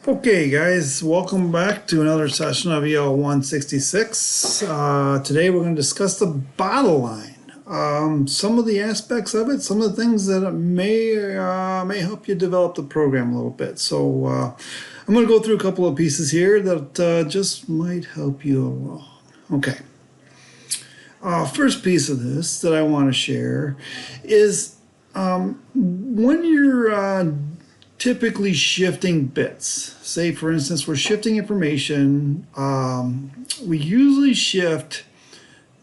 Okay, guys, welcome back to another session of EL 166. Today we're going to discuss the bottle line. Some of the aspects of it, some of the things that may help you develop the program a little bit. So I'm going to go through a couple of pieces here that just might help you along. Okay. First piece of this that I want to share is when you're typically shifting bits. Say, for instance, we're shifting information. We usually shift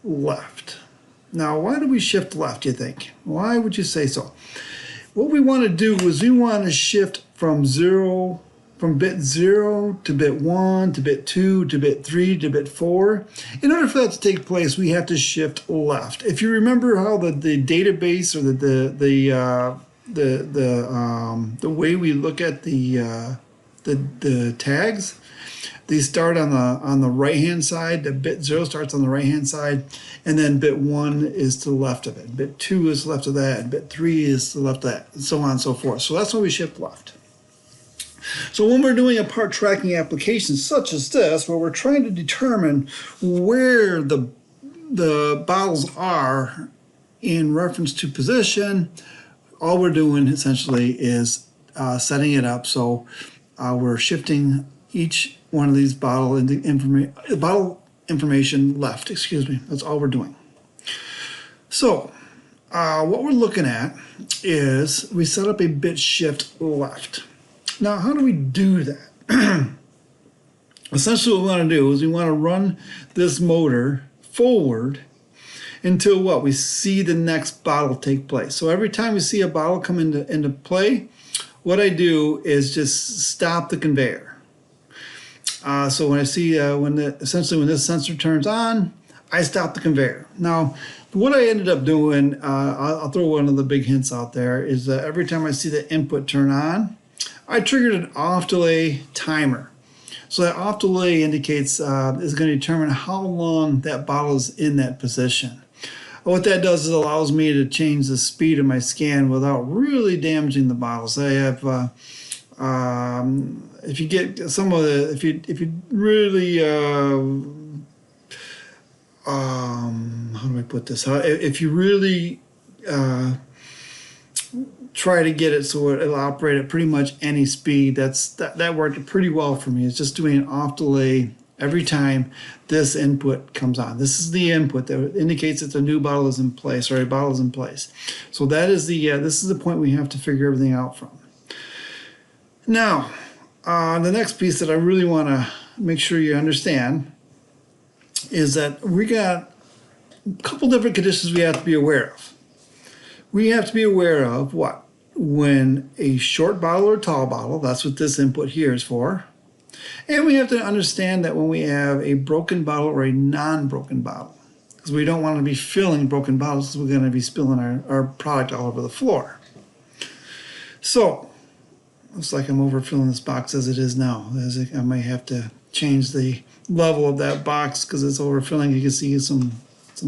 left. Now, why do we shift left, you think? Why would you say so? What we want to do is we want to shift from bit 0 to bit 1 to bit 2 to bit 3 to bit 4. In order for that to take place, we have to shift left. If you remember how the database or the way we look at the tags, these start on the right hand side. The bit 0 starts on the right hand side, and then bit 1 is to the left of it. Bit 2 is left of that, and bit 3 is to the left of that, and so on and so forth. So that's why we shift left. So when we're doing a part tracking application such as this, where we're trying to determine where the bottles are in reference to position, all we're doing essentially is setting it up so we're shifting each one of these bottle information left. Excuse me. That's all we're doing. So what we're looking at is we set up a bit shift left. Now, how do we do that? Essentially, what we want to do is we want to run this motor forward until what? We see the next bottle take place. So every time we see a bottle come into play, what I do is just stop the conveyor. So when I see essentially when this sensor turns on, I stop the conveyor. Now, what I ended up doing, I'll throw one of the big hints out there, is that every time I see the input turn on, I triggered an off delay timer. So that off delay indicates is going to determine how long that bottle is in that position. What that does is allows me to change the speed of my scan without really damaging the bottles. I have, if you get some of the, if you really, how do I put this? If you really try to get it so it'll operate at pretty much any speed, that worked pretty well for me. It's just doing an off delay every time this input comes on. This is the input that indicates that the new bottle is in place, or a bottle is in place. So that is this is the point we have to figure everything out from. Now, the next piece that I really want to make sure you understand is that we got a couple different conditions we have to be aware of. We have to be aware of what? When a short bottle or tall bottle, that's what this input here is for. And we have to understand that when we have a broken bottle or a non-broken bottle, because we don't want to be filling broken bottles, because we're going to be spilling our product all over the floor. So, looks like I'm overfilling this box as it is now. I might have to change the level of that box because it's overfilling. You can see some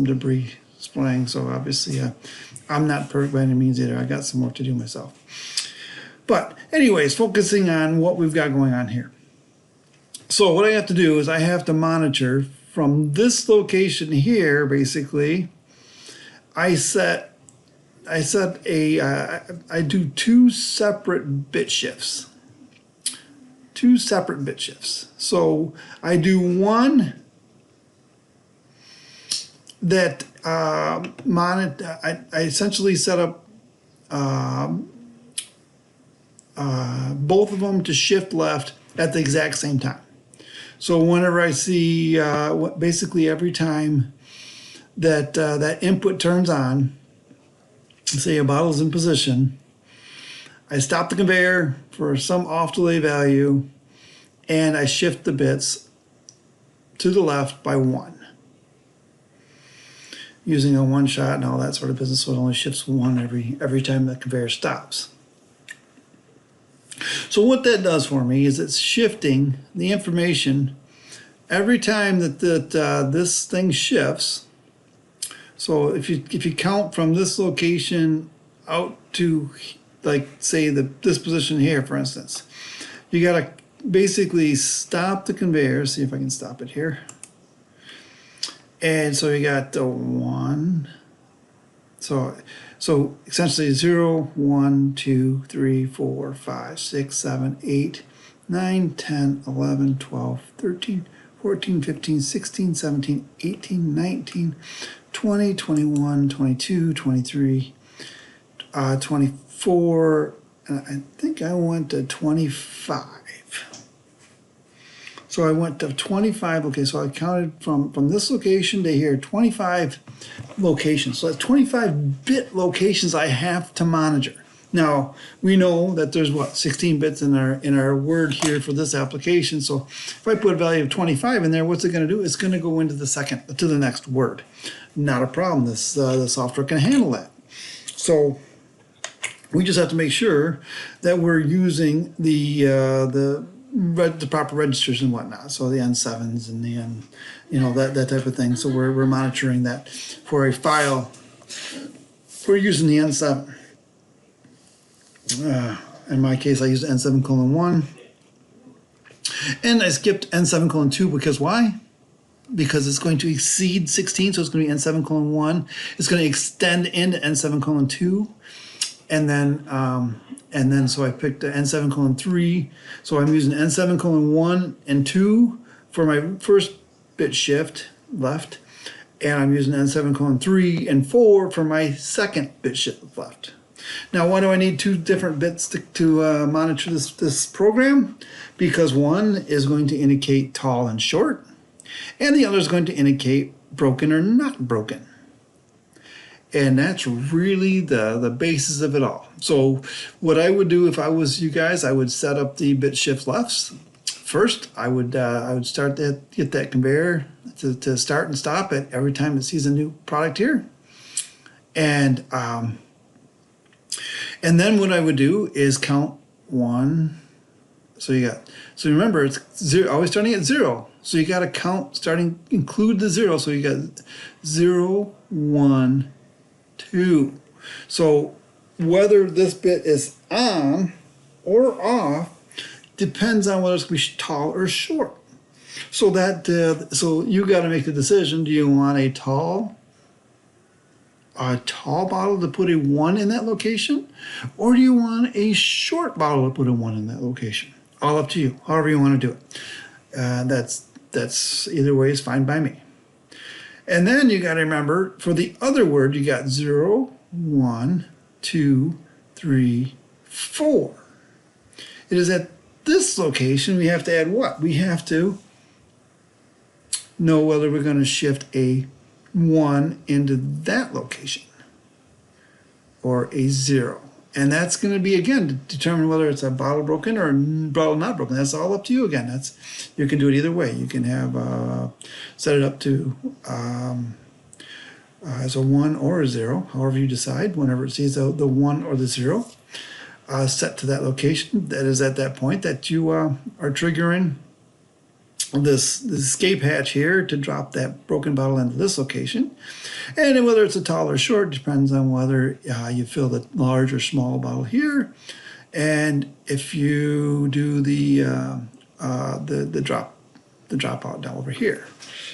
debris spraying, so obviously I'm not perfect by any means either. I got some work to do myself. But anyways, focusing on what we've got going on here. So what I have to do is I have to monitor from this location here, basically. I do two separate bit shifts. Two separate bit shifts. So I do one that I essentially set up both of them to shift left at the exact same time. So whenever I see, basically every time that that input turns on, say a bottle's in position, I stop the conveyor for some off delay value, and I shift the bits to the left by 1. Using a one shot and all that sort of business, so it only shifts 1 every time the conveyor stops. So what that does for me is it's shifting the information every time that this thing shifts. So if you count from this location out to, like, say this position here, for instance, you got to basically stop the conveyor. See if I can stop it here. And so we got the 1. So essentially 0, 1, 2, 3, 4, 5, 6, 7, 8, 9, 10, 11, 12, 13, 14, 15, 16, 17, 18, 19, 20, 21, 22, 23, 24, and I think I went to 25. So I went to 25, okay, so I counted from this location to here, 25 locations. So that's 25 bit locations I have to monitor. Now, we know that there's what, 16 bits in our word here for this application. So if I put a value of 25 in there, what's it gonna do? It's gonna go into the next word. Not a problem, the software can handle that. So we just have to make sure that we're using the proper registers and whatnot. So the N7s and the N, that type of thing. So we're monitoring that for a file. We're using the N7. In my case, I used N7:1. And I skipped N7:2 because why? Because it's going to exceed 16, so it's going to be N7:1. It's going to extend into N7:2. And then so I picked N7:3. So I'm using N7:1 and 2 for my first bit shift left. And I'm using N7:3 and 4 for my second bit shift left. Now, why do I need 2 different bits to monitor this program? Because one is going to indicate tall and short, and the other is going to indicate broken or not broken. And that's really the basis of it all. So what I would do if I was you guys, I would set up the bit shift lefts. First, I would start get that conveyor to start and stop it every time it sees a new product here. And then what I would do is count 1. So remember, it's 0, always starting at 0. So you got to count include the 0. So you got 0, 1, 2. So whether this bit is on or off depends on whether it's going to be tall or short. So so you got to make the decision. Do you want a tall bottle to put a 1 in that location, or do you want a short bottle to put a 1 in that location? All up to you. However you want to do it. That's either way is fine by me. And then you got to remember, for the other word, you got 0, 1, 2, 3, 4. It is at this location we have to add what? We have to know whether we're going to shift a 1 into that location or a 0. And that's going to be, again, to determine whether it's a bottle broken or a bottle not broken. That's all up to you again. You can do it either way. You can have set it up to as a 1 or a 0, however you decide, whenever it sees the 1 or the 0, set to that location. That is at that point that you are triggering this escape hatch here to drop that broken bottle into this location. And then whether it's a tall or short depends on whether you fill the large or small bottle here, and if you do the drop out down over here.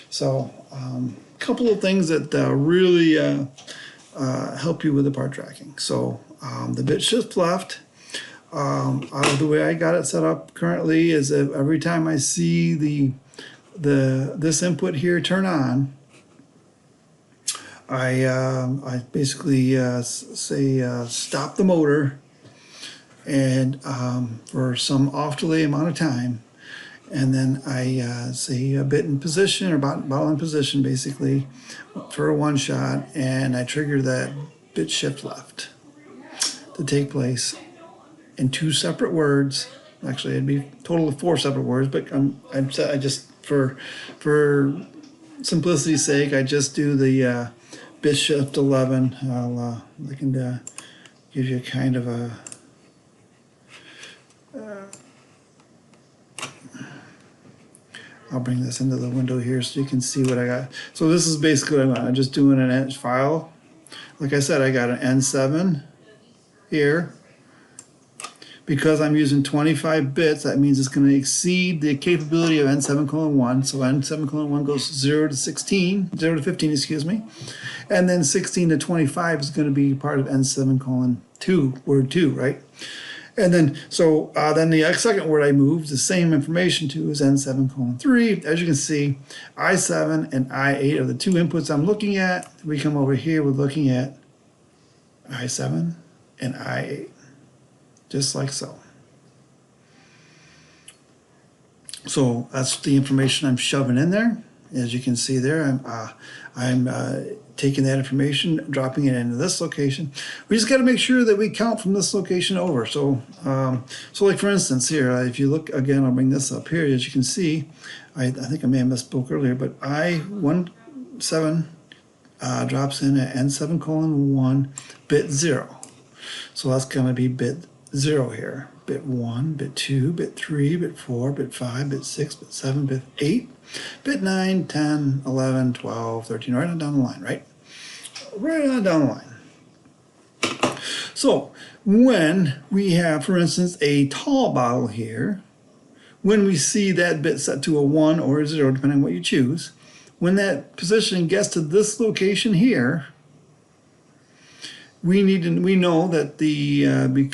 So a couple of things that really help you with the part tracking. So the bit shift left. The way I got it set up currently is that every time I see this input here turn on, I basically say stop the motor, and for some off delay amount of time, and then I say a bit in position or bottle in position basically for a 1 shot, and I trigger that bit shift left to take place in 2 separate words. Actually, it'd be a total of 4 separate words, but I just for simplicity's sake, I just do the bit shift 11. I can give you kind of a I'll bring this into the window here so you can see what I got. So this is basically what I'm just doing an file. Like I said, I got an N7 here. because I'm using 25 bits, that means it's going to exceed the capability of N7:1. So N7:1 goes 0 to 16, 0 to 15, excuse me. And then 16 to 25 is going to be part of N7:2, word 2, right? And then, so then the second word I moved the same information to is N7:3. As you can see, I7 and I8 are the two inputs I'm looking at. We come over here, we're looking at I7 and I8, just like so. So that's the information I'm shoving in there. As you can see there, I'm taking that information, dropping it into this location. We just got to make sure that we count from this location over. So, like for instance here, if you look again, I'll bring this up here. As you can see, I think I may have misspoke earlier, but I17 drops in at N7:1 bit 0. So that's going to be bit 0 here. Bit 1, bit 2, bit 3, bit 4, bit 5, bit 6, bit 7, bit 8, bit 9, 10, 11, 12, 13, right on down the line, right? Right on down the line. So when we have, for instance, a tall bottle here, when we see that bit set to a 1 or a 0, depending on what you choose, when that position gets to this location here, we know that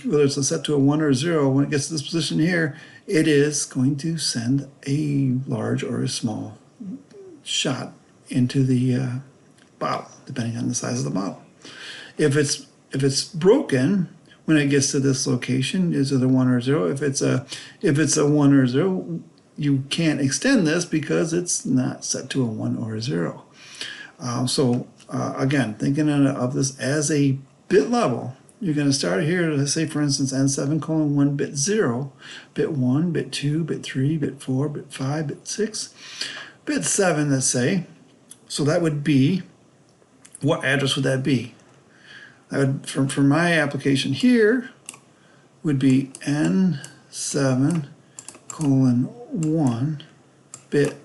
whether it's set to a 1 or a 0, when it gets to this position here, it is going to send a large or a small shot into the bottle, depending on the size of the bottle. If it's broken when it gets to this location, is it a 1 or a 0? If it's a 1 or a 0, you can't extend this because it's not set to a 1 or a 0. Again, thinking of this as a bit level, you're going to start here, let's say for instance N7:1 bit 0, bit 1, bit 2, bit 3, bit 4, bit 5, bit 6, bit 7, let's say. So that would be, what address would that be? That would, for my application here, would be N7:1 bit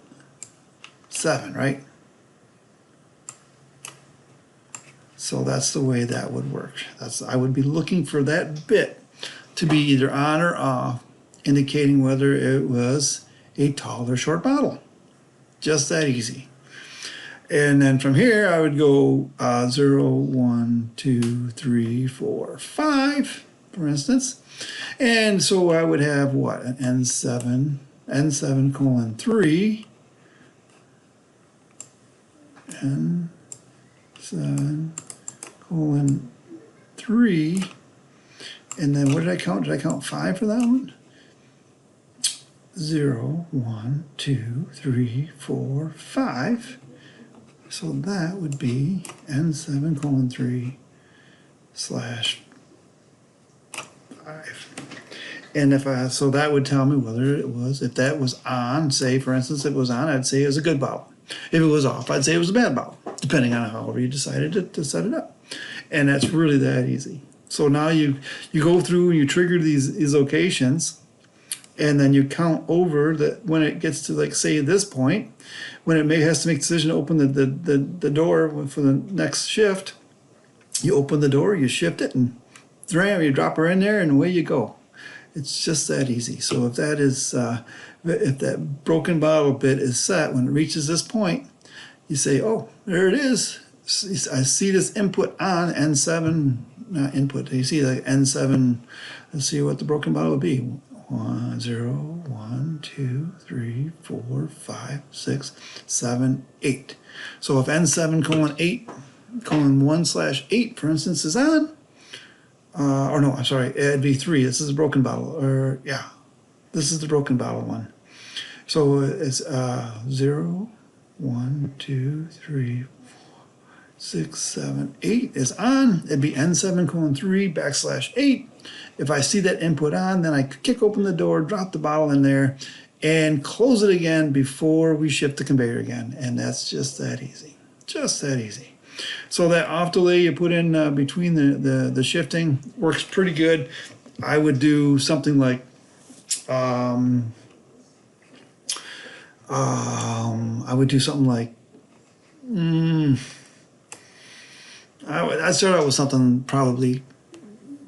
7, right? So that's the way that would work. I would be looking for that bit to be either on or off, indicating whether it was a tall or short bottle. Just that easy. And then from here, I would go 0, 1, 2, 3, 4, 5, for instance. And so I would have what? An N7:3, N7:3, and then what did I count? Did I count 5 for that one? 0, 1, 2, 3, 4, 5. So that would be N7:3/5. And so that would tell me whether it was, if that was on, say for instance it was on, I'd say it was a good bottle. If it was off, I'd say it was a bad bottle, depending on however you decided to set it up. And that's really that easy. So now you go through and you trigger these locations, and then you count over that when it gets to, like, say this point, when it has to make a decision to open the door for the next shift, you open the door, you shift it, and you drop her in there, and away you go. It's just that easy. So if that is, if that broken bottle bit is set, when it reaches this point, you say, oh, there it is. I see this input on N7, not input, you see like N7, let's see what the broken bottle would be. 1, 0, 1, 2, 3, 4, 5, 6, 7, 8. So if N7:8:1/8, for instance, is on, or no, I'm sorry, it'd be 3. This is a broken bottle, or yeah, this is the broken bottle one. So it's 0, 1, 2, 3, 4, 6, 7, 8 is on. It'd be N7:3/8. If I see that input on, then I kick open the door, drop the bottle in there, and close it again before we shift the conveyor again. And that's just that easy. Just that easy. So that off delay you put in between the shifting works pretty good. I would do something like I would start out with something probably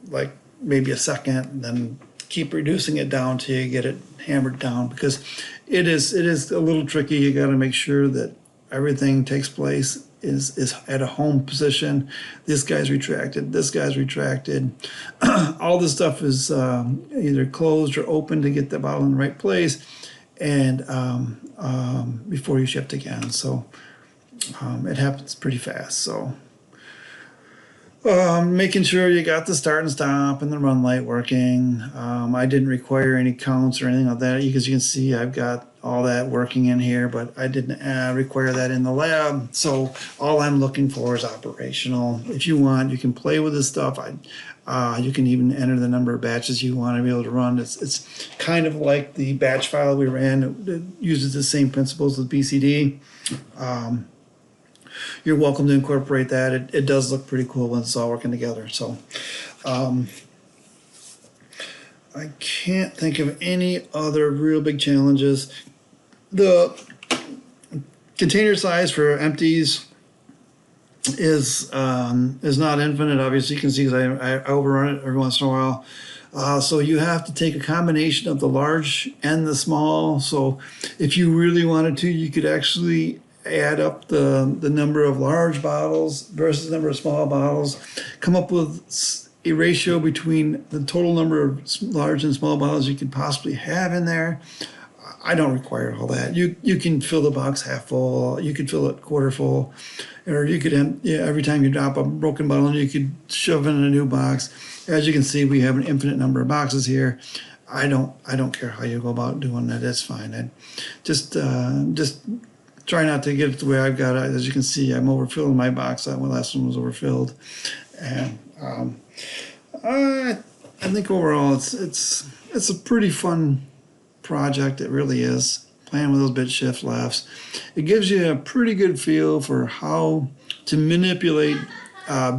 like maybe a second, then keep reducing it down till you get it hammered down, because it is a little tricky. You got to make sure that everything takes place is at a home position. This guy's retracted. This guy's retracted. All this stuff is either closed or open to get the bottle in the right place, and before you shift again. So it happens pretty fast. So making sure you got the start and stop and the run light working. I didn't require any counts or anything like that, because you can see I've got all that working in here, but I didn't require that in the lab. So all I'm looking for is operational. If you want, you can play with this stuff. You can even enter the number of batches you want to be able to run. It's kind of like the batch file we ran. It uses the same principles as BCD. You're welcome to incorporate that. It does look pretty cool when it's all working together. So I can't think of any other real big challenges. The container size for empties is not infinite. Obviously, you can see because I overrun it every once in a while. So you have to take a combination of the large and the small. So if you really wanted to, you could actually add up the number of large bottles versus the number of small bottles, come up with a ratio between the total number of large and small bottles you could possibly have in there. I don't require all that. You can fill the box half full, you could fill it quarter full, or you could every time you drop a broken bottle, you could shove it in a new box. As you can see, we have an infinite number of boxes here. I don't care how you go about doing that. That's fine. I just try not to get it the way I've got it. As you can see, I'm overfilling my box. That one last one was overfilled, and I think overall it's a pretty fun project. It really is. Playing with those bit shift lefts, it gives you a pretty good feel for how to manipulate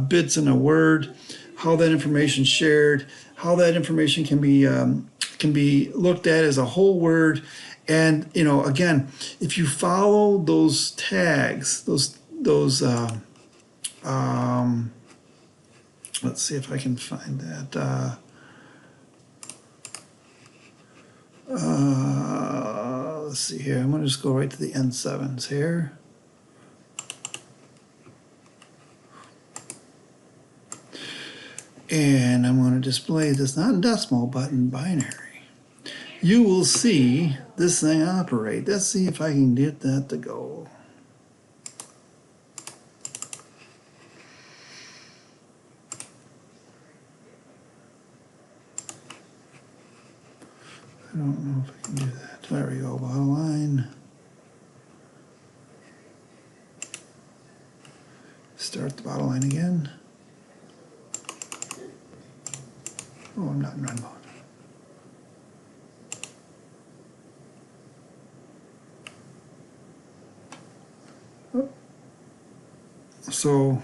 bits in a word, how that information is shared, how that information can be looked at as a whole word. And again, if you follow those tags, those let's see if I can find that. Let's see here. I'm going to just go right to the N7s here. And I'm going to display this not in decimal, but in binary. You will see this thing operate. Let's see if I can get that to go. I don't know if I can do that. There we go, bottom line. Start the bottom line again. Oh, I'm not in run mode. So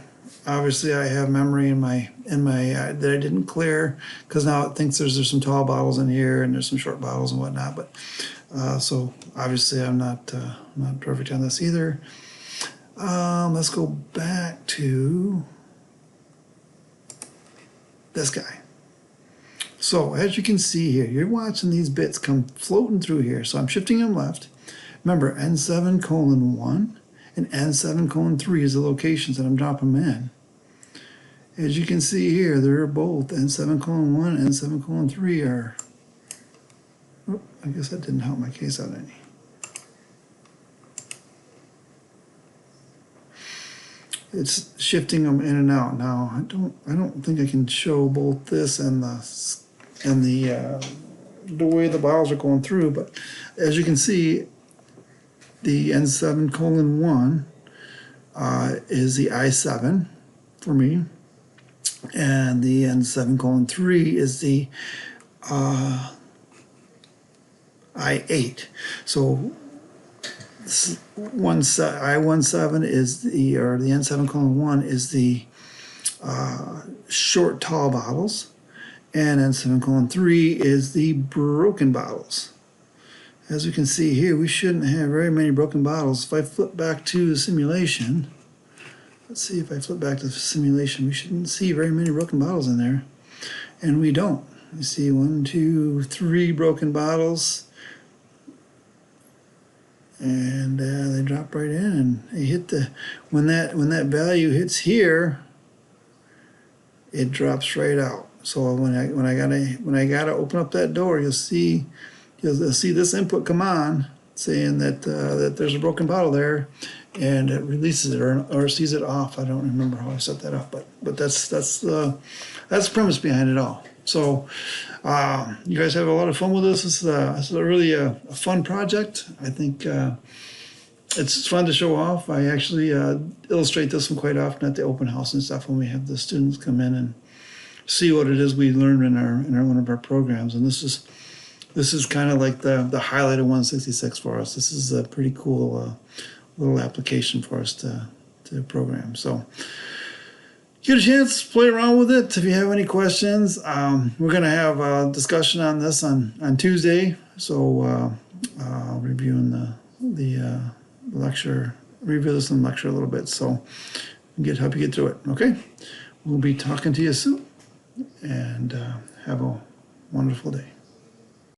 obviously I have memory in my that I didn't clear, because now it thinks there's some tall bottles in here and there's some short bottles and whatnot. But so obviously I'm not perfect on this either. Let's go back to this guy. So as you can see here, you're watching these bits come floating through here. So I'm shifting them left. Remember, N7:1 and N7:3 is the locations that I'm dropping them in. As you can see here, they're both N7:1 and N7:3 are. Oh, I guess that didn't help my case out any. It's shifting them in and out. Now I don't think I can show both this and the way the bottles are going through, but as you can see, the N7:1 is the I7 for me, and the N7:3 is the I8. So I17 is the N7:1 is the short tall bottles, and N7:3 is the broken bottles. As we can see here, we shouldn't have very many broken bottles. If I flip back to the simulation, let's see, we shouldn't see very many broken bottles in there, and we don't. You see 1, 2, 3 broken bottles. And they drop right in, and they hit when that value hits here, it drops right out. So when I gotta open up that door, you'll see this input come on saying that that there's a broken bottle there, and it releases it or sees it off. I don't remember how I set that up, but that's the premise behind it all. So you guys have a lot of fun with this. This is really a fun project. I think it's fun to show off. I actually illustrate this one quite often at the open house and stuff when we have the students come in and see what it is we learned in our one of our programs. And this is kind of like the highlight of 166 for us. This is a pretty cool little application for us to program. So get a chance, play around with it. If you have any questions, we're going to have a discussion on this on Tuesday. So reviewing the lecture, review this in lecture a little bit. So help you get through it. Okay, we'll be talking to you soon, and have a wonderful day.